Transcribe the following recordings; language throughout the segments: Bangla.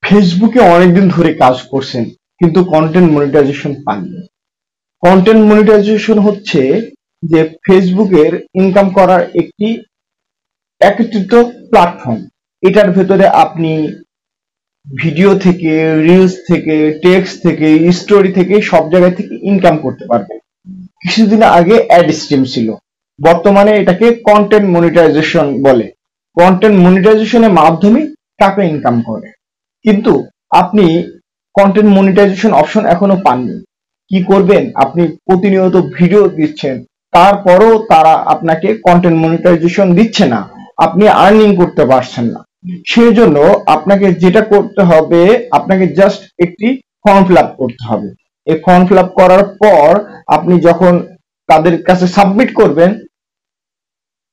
ফেসবুকে অনেকদিন ধরে কাজ করছেন কিন্তু কন্টেন্ট মনিটাইজেশন পাননি। কন্টেন্ট মনিটাইজেশন হচ্ছে যে ফেসবুকের ইনকাম করার একটি একত্রিত প্ল্যাটফর্ম। এটার ভেতরে আপনি ভিডিও থেকে, রিলস থেকে, টেক্সট থেকে, স্টোরি থেকে সব জায়গা থেকে ইনকাম করতে পারবেন। কিছুদিন আগে অ্যাড স্ট্রিম ছিল, বর্তমানে এটাকে কন্টেন্ট মনিটাইজেশন বলে। কন্টেন্ট মনিটাইজেশনের মাধ্যমে টাকা ইনকাম করে, কিন্তু আপনি কন্টেন্ট মনিটাইজেশন অপশন এখনো পাননি। কি করবেন? আপনি প্রতিনিয়ত ভিডিও দিচ্ছেন, তারপরও তারা আপনাকে কন্টেন্ট মনিটাইজেশন দিচ্ছে না, আপনি আর্নিং করতে পারছেন না। সেই জন্য আপনাকে যেটা করতে হবে, আপনাকে জাস্ট একটি ফর্ম ফিল আপ করতে হবে। এই ফর্ম ফিল আপ করার পর আপনি যখন তাদের কাছে সাবমিট করবেন,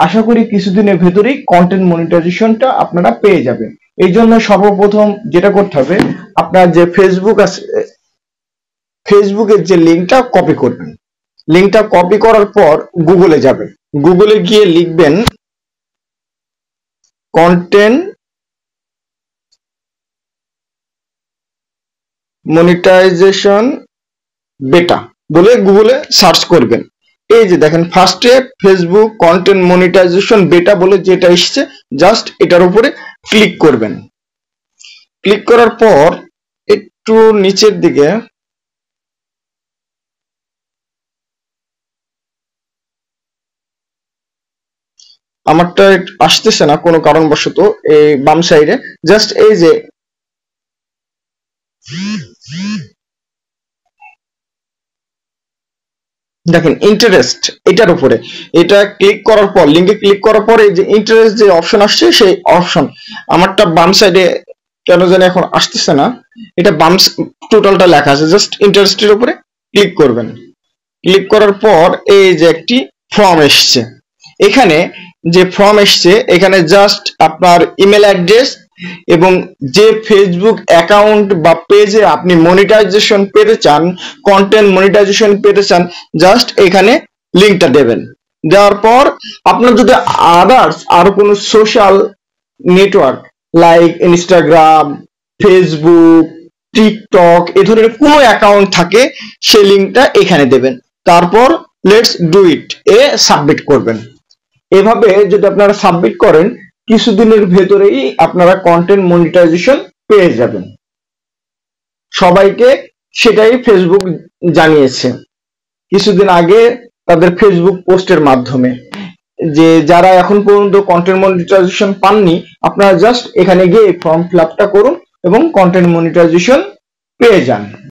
আশা করি কিছুদিনের ভেতরেই কন্টেন্ট মনিটাইজেশনটা আপনারা পেয়ে যাবেন। এই জন্য সর্বপ্রথম যেটা করতে হবে, আপনার যে ফেসবুক আছে, ফেসবুকের যে লিঙ্কটা কপি করবেন। লিঙ্কটা কপি করার পর গুগলে যাবেন, গুগলে গিয়ে লিখবেন কন্টেন্ট মনিটাইজেশন বেটা বলে গুগলে সার্চ করবেন। এই যে দেখেন ফার্স্টে ফেসবুক কন্টেন্ট মনিটাইজেশন বেটা বলে যেটা এসছে, জাস্ট এটার উপরে ক্লিক করবেন। ক্লিক করার পর একটু নিচের দিকে আমারটা আসতেছে না কোনো কারণবশত, এই বাম সাইডে জাস্ট এই যে দেখেন ইন্টারেস্ট, এটার উপরে এটা ক্লিক করার পর, লিঙ্কে ক্লিক করার পর এই যে ইন্টারেস্ট যে অপশন আসছে, সেই অপশন আমারটা বাম সাইডে কেন জানি এখন আসতেছে না, এটা বাম টোটালটা লেখা আছে, জাস্ট ইন্টারেস্টের উপরে ক্লিক করবেন। ক্লিক করার পর এই যে একটি ফর্ম এসছে, এখানে যে ফর্ম এসছে এখানে জাস্ট আপনার ইমেল অ্যাড্রেস এবং যে ফেসবুক অ্যাকাউন্ট বা পেজে আপনি মনিটাইজেশন পেতে চান, কন্টেন্ট মনিটাইজেশন পেতে চান, জাস্ট এখানে লিঙ্কটা দেবেন। দেওয়ার পর আপনার যদি আদার্স আরো কোনো social network like Instagram, Facebook, TikTok এ ধরনের কোনো অ্যাকাউন্ট থাকে, সেই লিঙ্কটা এখানে দেবেন। তারপর লেটস ডু ইট এ সাবমিট করবেন। এভাবে যদি আপনারা সাবমিট করেন, কিছুদিনের ভেতরেই আপনারা কন্টেন্ট মনিটাইজেশন পেয়ে যাবেন। সবাইকে সেটাই ফেসবুক জানিয়েছে কিছুদিন আগে তাদের ফেসবুক পোস্টের মাধ্যমে, যে যারা এখন পর্যন্ত কন্টেন্ট মনিটাইজেশন পাননি, আপনারা জাস্ট এখানে গিয়ে ফর্ম ফিল আপটা করুন এবং কন্টেন্ট মনিটাইজেশন পেয়ে যান।